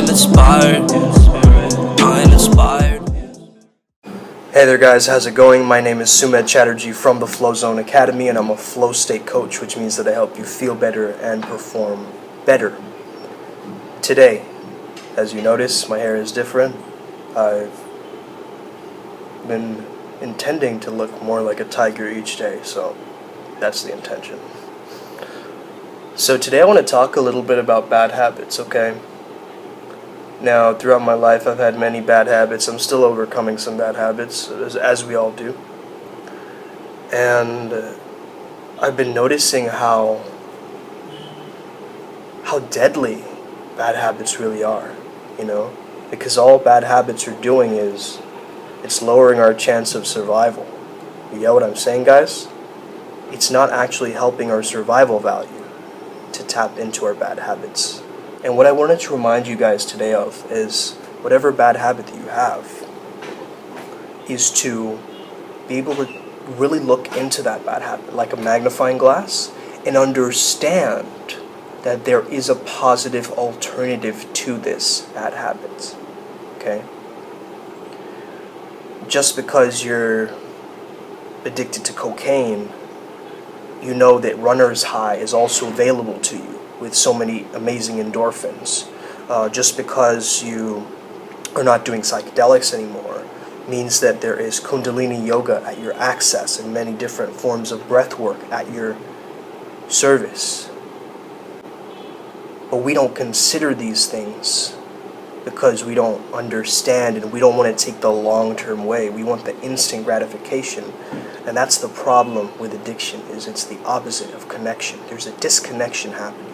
I'm inspired. I'm inspired. Hey there guys, how's it going? My name is Sumed Chatterjee from the Flow Zone Academy, and I'm a flow state coach, which means that I help you feel better and perform better. Today, as you notice, my hair is different. I've been intending to look more like a tiger each day, so that's the intention. So today I want to talk a little bit about bad habits, okay? Now, throughout my life, I've had many bad habits. I'm still overcoming some bad habits, as we all do. And I've been noticing how deadly bad habits really are, because all bad habits are doing is it's lowering our chance of survival. You get what I'm saying, guys? It's not actually helping our survival value to tap into our bad habits. And what I wanted to remind you guys today of is whatever bad habit that you have is to be able to really look into that bad habit like a magnifying glass and understand that there is a positive alternative to this bad habit. Okay? Just because you're addicted to cocaine, you know that runner's high is also available to you with so many amazing endorphins. Just because you are not doing psychedelics anymore means that there is Kundalini yoga at your access and many different forms of breath work at your service. But we don't consider these things because we don't understand and we don't want to take the long-term way. We want the instant gratification. And that's the problem with addiction, is it's the opposite of connection. There's a disconnection happening.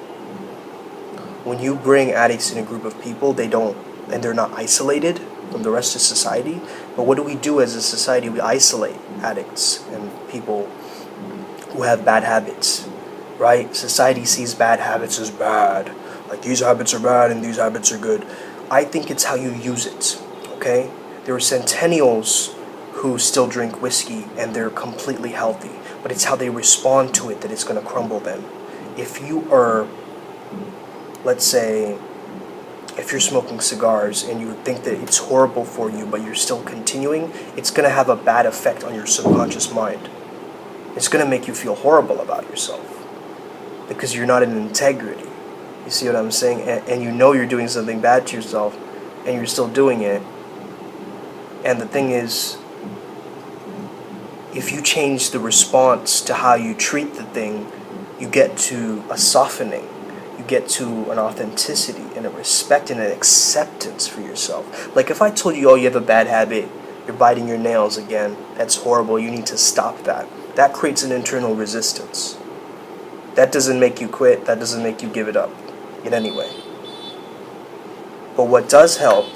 When you bring addicts in a group of people, they're not isolated from the rest of society. But what do we do as a society? We isolate addicts and people who have bad habits, right? Society sees bad habits as bad. Like, these habits are bad and these habits are good. I think it's how you use it, okay? There are centennials who still drink whiskey and they're completely healthy. But it's how they respond to it that it's going to crumble them. If you are, let's say, if you're smoking cigars and you think that it's horrible for you, but you're still continuing, it's going to have a bad effect on your subconscious mind. It's going to make you feel horrible about yourself because you're not in integrity. You see what I'm saying? And you know you're doing something bad to yourself and you're still doing it. And the thing is, if you change the response to how you treat the thing, you get to a softening. You get to an authenticity and a respect and an acceptance for yourself. Like if I told you, oh, you have a bad habit, you're biting your nails again, that's horrible, you need to stop that. That creates an internal resistance. That doesn't make you quit, that doesn't make you give it up in any way. But what does help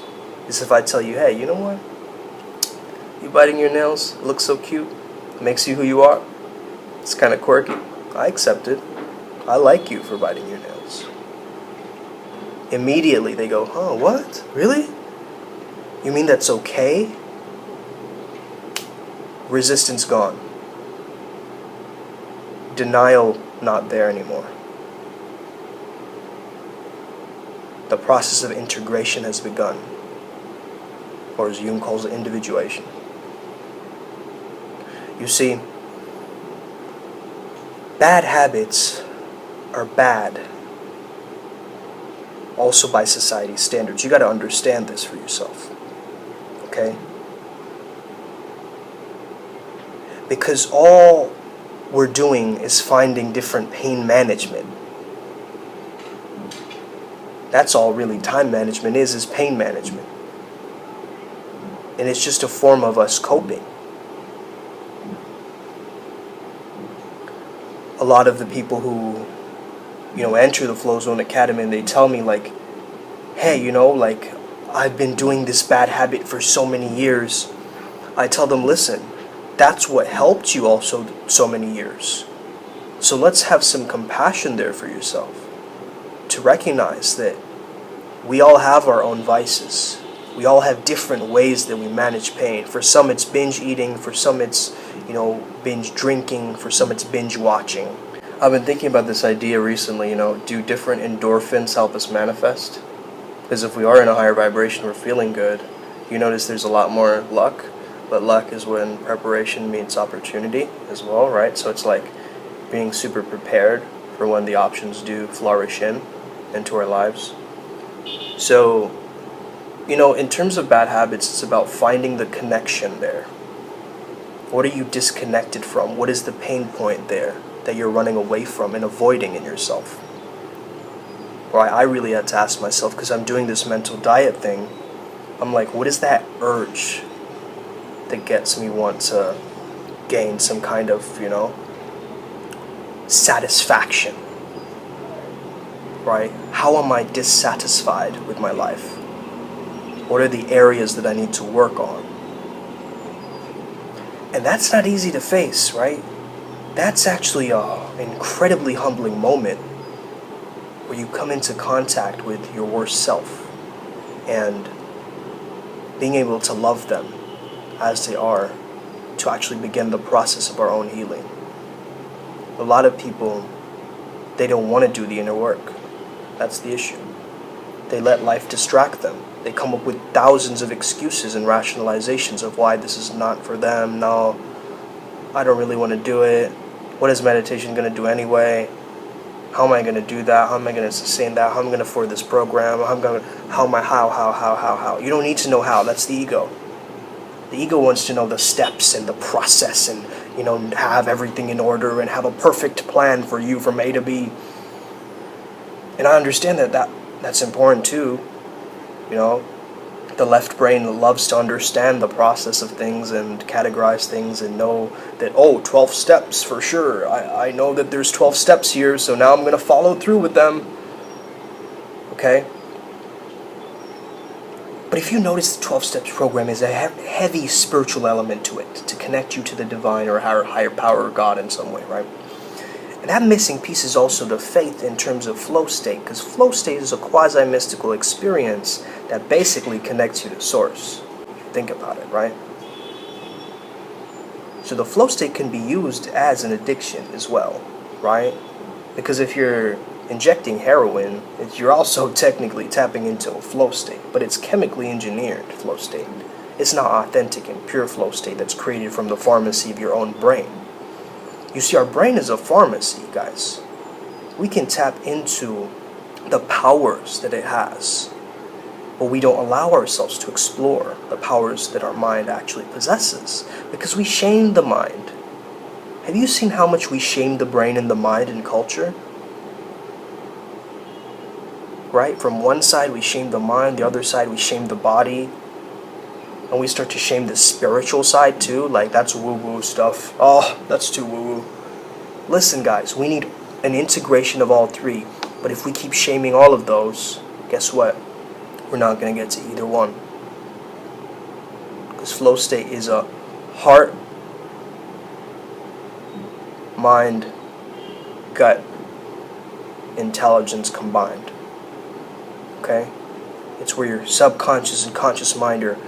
is if I tell you, hey, you know what? You biting your nails, it looks so cute, it makes you who you are. It's kind of quirky. I accept it. I like you for biting your nails. Immediately they go, huh, what? Really? You mean that's okay? Resistance gone. Denial not there anymore. The process of integration has begun. Or as Jung calls it, individuation. You see, bad habits are bad also by society's standards. You got to understand this for yourself, okay? Because all we're doing is finding different pain management. That's all really time management is pain management. And it's just a form of us coping. A lot of the people who enter the Flow Zone Academy and they tell me like, hey, I've been doing this bad habit for so many years. I tell them, listen, that's what helped you also so many years. So let's have some compassion there for yourself to recognize that we all have our own vices. We all have different ways that we manage pain. For some it's binge eating, for some it's, binge drinking, for some it's binge watching. I've been thinking about this idea recently, do different endorphins help us manifest? Because if we are in a higher vibration, we're feeling good, you notice there's a lot more luck. But luck is when preparation meets opportunity as well, right? So it's like being super prepared for when the options do flourish into our lives. So, in terms of bad habits, it's about finding the connection there. What are you disconnected from? What is the pain point there that you're running away from and avoiding in yourself? Right, I really had to ask myself, because I'm doing this mental diet thing. I'm like, what is that urge that gets me want to gain some kind of, satisfaction? Right? How am I dissatisfied with my life? What are the areas that I need to work on? And that's not easy to face, right? That's actually an incredibly humbling moment where you come into contact with your worst self and being able to love them as they are, to actually begin the process of our own healing. A lot of people, they don't want to do the inner work. That's the issue. They let life distract them. They come up with thousands of excuses and rationalizations of why this is not for them. No, I don't really want to do it. What is meditation going to do anyway? How am I going to do that? How am I going to sustain that? How am I going to afford this program? How? You don't need to know how. That's the ego. The ego wants to know the steps and the process and, have everything in order and have a perfect plan for you from A to B. And I understand that's important too. The left brain loves to understand the process of things and categorize things and know that, 12 steps for sure. I know that there's 12 steps here, so now I'm going to follow through with them. Okay? But if you notice, the 12 Steps program is a heavy spiritual element to it, to connect you to the divine or higher power or God in some way, right? And that missing piece is also the faith in terms of flow state, because flow state is a quasi-mystical experience that basically connects you to source. Think about it, right? So the flow state can be used as an addiction as well, right? Because if you're injecting heroin, you're also technically tapping into a flow state, but it's chemically engineered flow state. It's not authentic and pure flow state that's created from the pharmacy of your own brain. You see, our brain is a pharmacy, guys. We can tap into the powers that it has, but we don't allow ourselves to explore the powers that our mind actually possesses because we shame the mind. Have you seen how much we shame the brain and the mind in culture? Right? From one side we shame the mind, the other side we shame the body, and we start to shame the spiritual side too, like that's woo-woo stuff. Oh, that's too woo-woo. Listen guys, we need an integration of all three, but if we keep shaming all of those, guess what? We're not going to get to either one. Because flow state is a heart, mind, gut, intelligence combined. Okay? It's where your subconscious and conscious mind are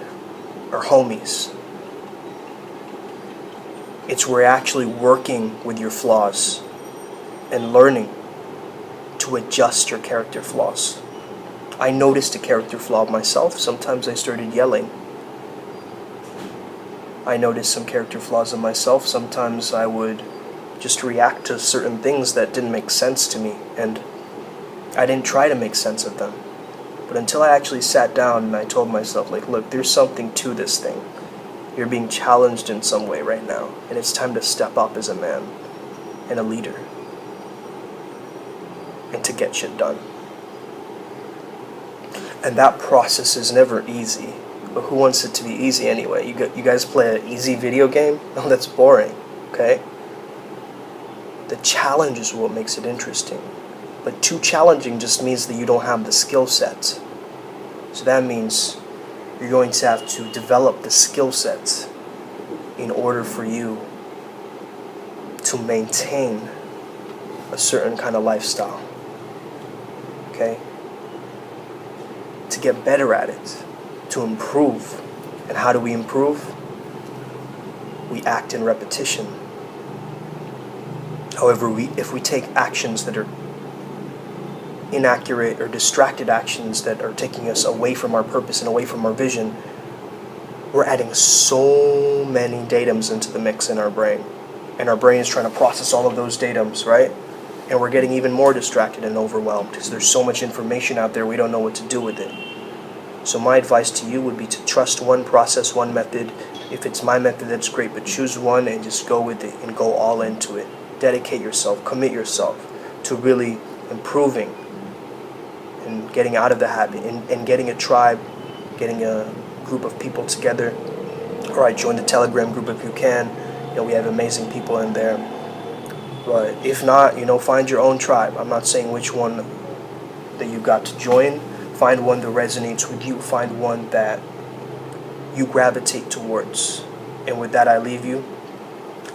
homies. It's where you're actually working with your flaws and learning to adjust your character flaws. I noticed a character flaw of myself. Sometimes I started yelling. I noticed some character flaws of myself. Sometimes I would just react to certain things that didn't make sense to me, and I didn't try to make sense of them. But until I actually sat down and I told myself, like, look, there's something to this thing. You're being challenged in some way right now, and it's time to step up as a man and a leader and to get shit done. And that process is never easy. But who wants it to be easy anyway? You guys play an easy video game? No, that's boring, okay? The challenge is what makes it interesting. But too challenging just means that you don't have the skill set. So that means you're going to have to develop the skill set in order for you to maintain a certain kind of lifestyle. Okay? To get better at it, to improve. And how do we improve? We act in repetition. However, if we take actions that are inaccurate or distracted actions that are taking us away from our purpose and away from our vision, we're adding so many datums into the mix in our brain. And our brain is trying to process all of those datums, right? And we're getting even more distracted and overwhelmed because there's so much information out there we don't know what to do with it. So my advice to you would be to trust one process, one method. If it's my method, that's great, but choose one and just go with it and go all into it. Dedicate yourself, commit yourself to really improving and getting out of the habit and getting a tribe, getting a group of people together. All right, join the Telegram group if you can. We have amazing people in there. But if not, find your own tribe. I'm not saying which one that you got to join. Find one that resonates with you. Find one that you gravitate towards. And with that, I leave you.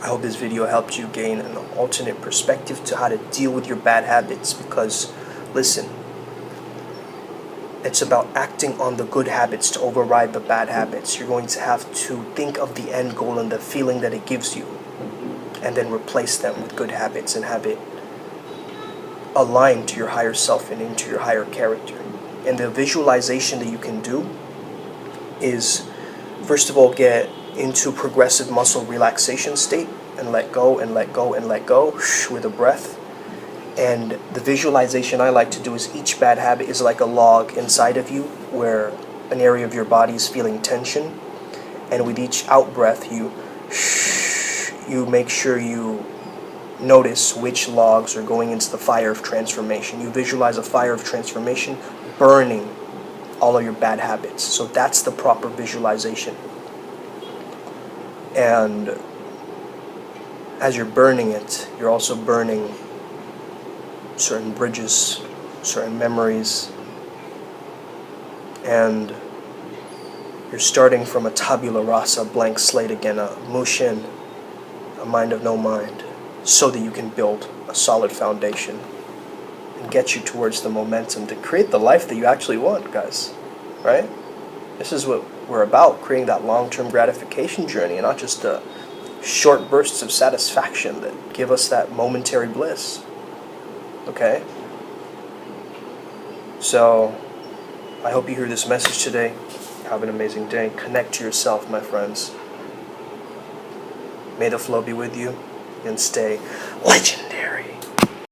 I hope this video helped you gain an alternate perspective to how to deal with your bad habits. Because, listen, it's about acting on the good habits to override the bad habits. You're going to have to think of the end goal and the feeling that it gives you, and then replace them with good habits and have it aligned to your higher self and into your higher character. And the visualization that you can do is, first of all, get into progressive muscle relaxation state and let go and let go and let go with a breath. And the visualization I like to do is each bad habit is like a log inside of you where an area of your body is feeling tension. And with each out breath, you make sure you notice which logs are going into the fire of transformation. You visualize a fire of transformation burning all of your bad habits. So that's the proper visualization. And as you're burning it, you're also burning certain bridges, certain memories, and you're starting from a tabula rasa, blank slate again, a mushin, a mind of no mind, so that you can build a solid foundation and get you towards the momentum to create the life that you actually want, guys, right? This is what we're about, creating that long-term gratification journey and not just the short bursts of satisfaction that give us that momentary bliss. Okay? So, I hope you hear this message today. Have an amazing day. Connect to yourself, my friends. May the flow be with you and stay legendary.